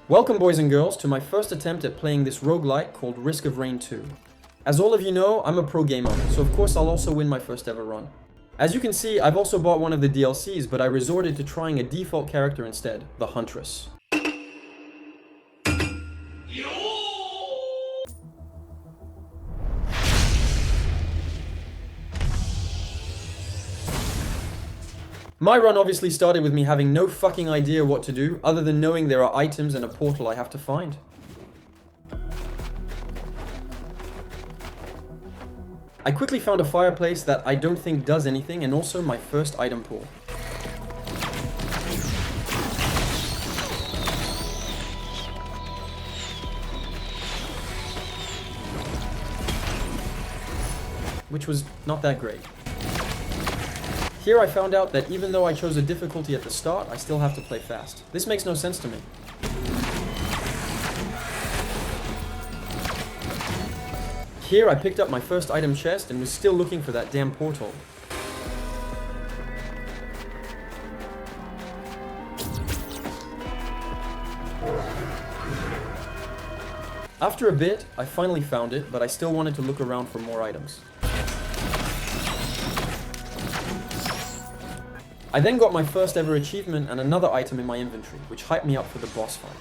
Welcome boys and girls to my first attempt at playing this roguelike called Riskofrain 2. As all of you know, I'm a pro gamer, so of course I'll also win my first ever run. As you can see, I've also bought one of the DLCs, but I resorted to trying a default character instead, the Huntress. My run obviously started with me having no fucking idea what to do, other than knowing there are items and a portal I have to find. I quickly found a fireplace that I don't think does anything, and also my first item pool. Which was not that great. Here I found out that even though I chose a difficulty at the start, I still have to play fast. This makes no sense to me. Here I picked up my first item chest and was still looking for that damn portal. After a bit, I finally found it, but I still wanted to look around for more items. I then got my first ever achievement and another item in my inventory, which hyped me up for the boss fight.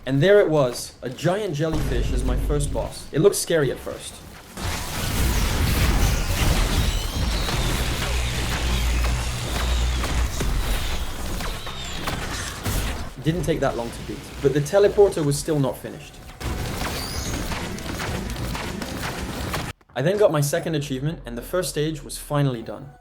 And there it was, a giant jellyfish as my first boss. It looked scary at first. Didn't take that long to beat, but the teleporter was still not finished. I then got my second achievement, and the first stage was finally done.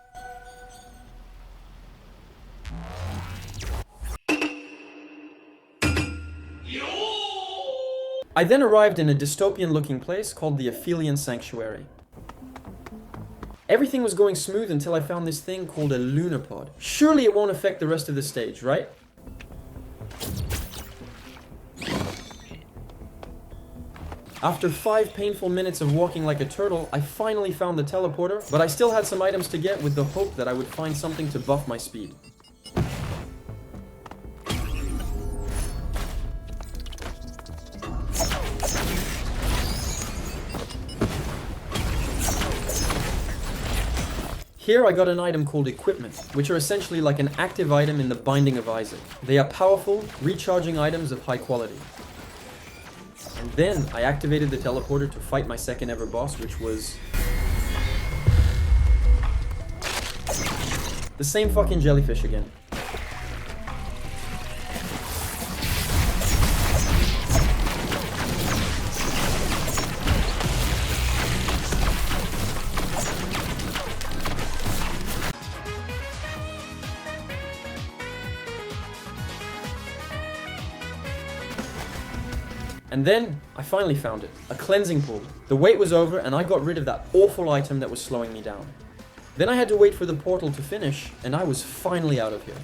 I then arrived in a dystopian-looking place called the Aphelian Sanctuary. Everything was going smooth until I found this thing called a lunar pod. Surely it won't affect the rest of the stage, right? After 5 painful minutes of walking like a turtle, I finally found the teleporter, but I still had some items to get with the hope that I would find something to buff my speed. Here I got an item called equipment, which are essentially like an active item in the Binding of Isaac. They are powerful, recharging items of high quality. And then I activated the teleporter to fight my second ever boss, which was the same fucking jellyfish again. And then, I finally found it. A cleansing pool. The wait was over and I got rid of that awful item that was slowing me down. Then I had to wait for the portal to finish, and I was finally out of here.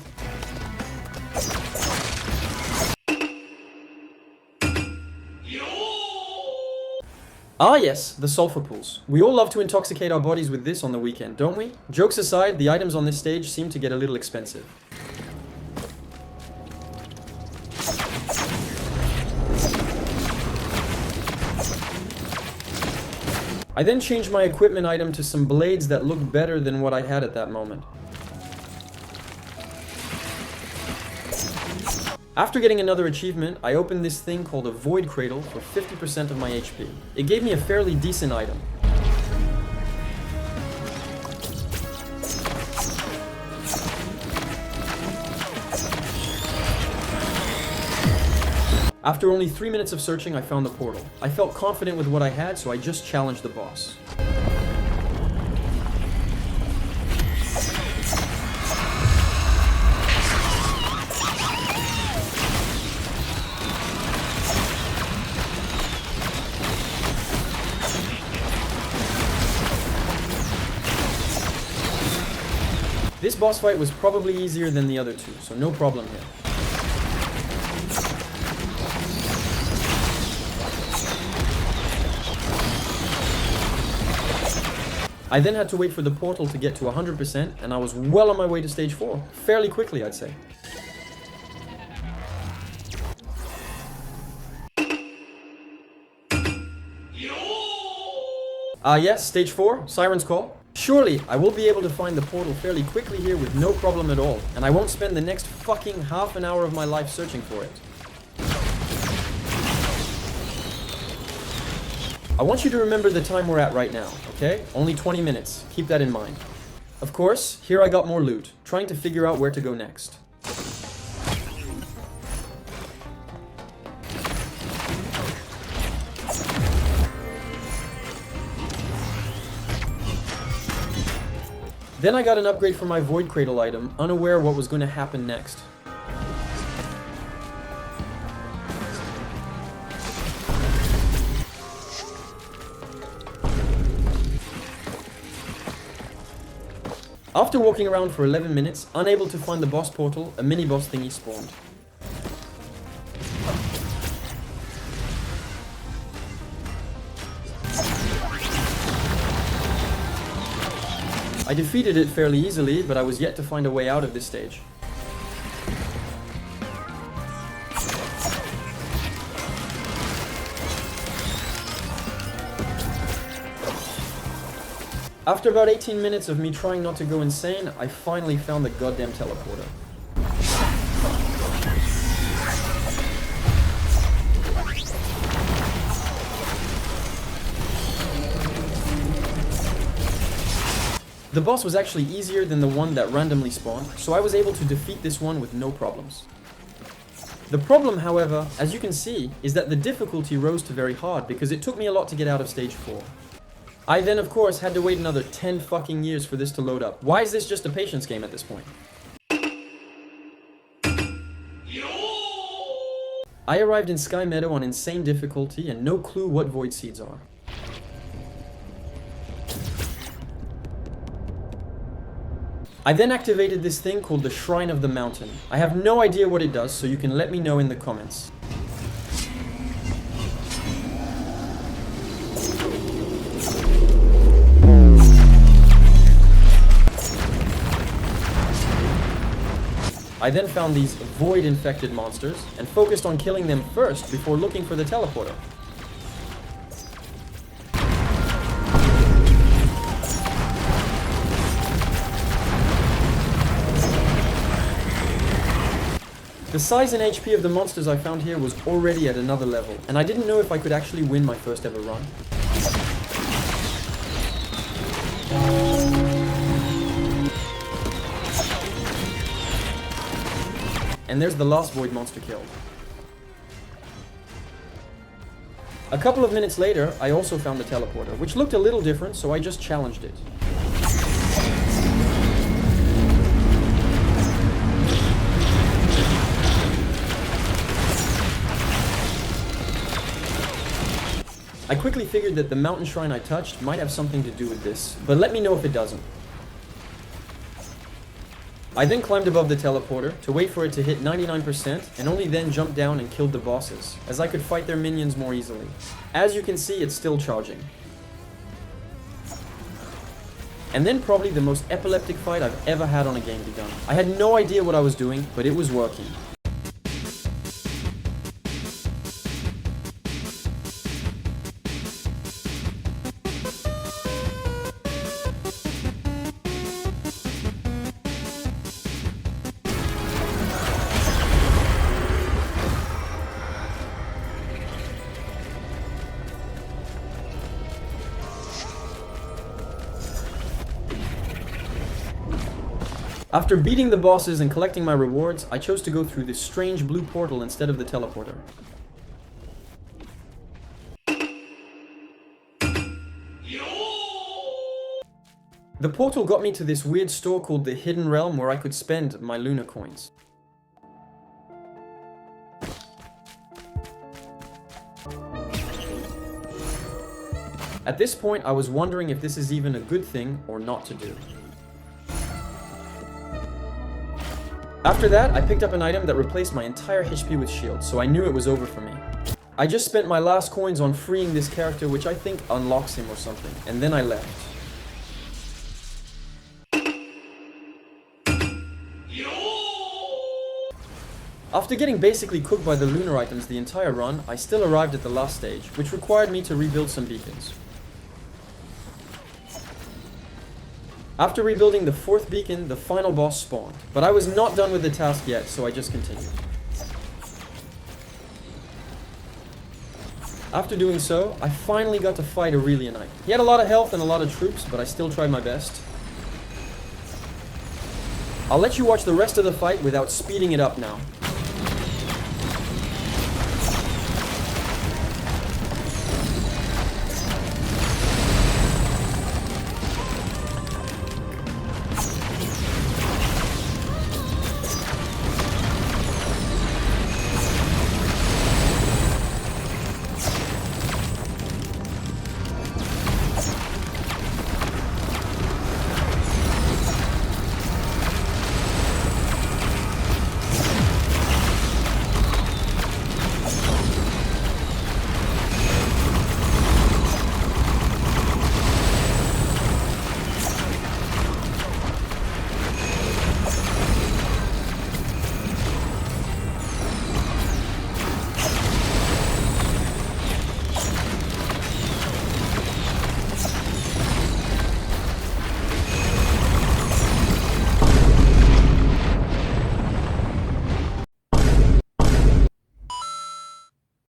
Ah yes, the Sulfur Pools. We all love to intoxicate our bodies with this on the weekend, don't we? Jokes aside, the items on this stage seem to get a little expensive. I then changed my equipment item to some blades that looked better than what I had at that moment. After getting another achievement, I opened this thing called a Void Cradle for 50% of my HP. It gave me a fairly decent item. After only 3 minutes of searching, I found the portal. I felt confident with what I had, so I just challenged the boss. This boss fight was probably easier than the other two, so no problem here. I then had to wait for the portal to get to 100%, and I was well on my way to stage 4. Fairly quickly, I'd say. Yes, stage 4, Siren's Call. Surely, I will be able to find the portal fairly quickly here with no problem at all, and I won't spend the next fucking half an hour of my life searching for it. I want you to remember the time we're at right now, okay? Only 20 minutes. Keep that in mind. Of course, here I got more loot, trying to figure out where to go next. Then I got an upgrade for my Void Cradle item, unaware what was going to happen next. After walking around for 11 minutes, unable to find the boss portal, a mini-boss thingy spawned. I defeated it fairly easily, but I was yet to find a way out of this stage. After about 18 minutes of me trying not to go insane, I finally found the goddamn teleporter. The boss was actually easier than the one that randomly spawned, so I was able to defeat this one with no problems. The problem, however, as you can see, is that the difficulty rose to very hard because it took me a lot to get out of stage 4. I then, of course, had to wait another 10 fucking years for this to load up. Why is this just a patience game at this point? I arrived in Sky Meadow on insane difficulty and no clue what void seeds are. I then activated this thing called the Shrine of the Mountain. I have no idea what it does, so you can let me know in the comments. I then found these void-infected monsters and focused on killing them first before looking for the teleporter. The size and HP of the monsters I found here was already at another level, and I didn't know if I could actually win my first ever run. And there's the last void monster killed. A couple of minutes later, I also found the teleporter, which looked a little different, so I just challenged it. I quickly figured that the mountain shrine I touched might have something to do with this, but let me know if it doesn't. I then climbed above the teleporter to wait for it to hit 99% and only then jumped down and killed the bosses, as I could fight their minions more easily. As you can see, it's still charging. And then probably the most epileptic fight I've ever had on a game begun. I had no idea what I was doing, but it was working. After beating the bosses and collecting my rewards, I chose to go through this strange blue portal instead of the teleporter. The portal got me to this weird store called the Hidden Realm where I could spend my Luna coins. At this point, I was wondering if this is even a good thing or not to do. After that, I picked up an item that replaced my entire HP with shield, so I knew it was over for me. I just spent my last coins on freeing this character, which I think unlocks him or something, and then I left. After getting basically cooked by the lunar items the entire run, I still arrived at the last stage, which required me to rebuild some beacons. After rebuilding the 4th beacon, the final boss spawned, but I was not done with the task yet, so I just continued. After doing so, I finally got to fight Aphelian. He had a lot of health and a lot of troops, but I still tried my best. I'll let you watch the rest of the fight without speeding it up now.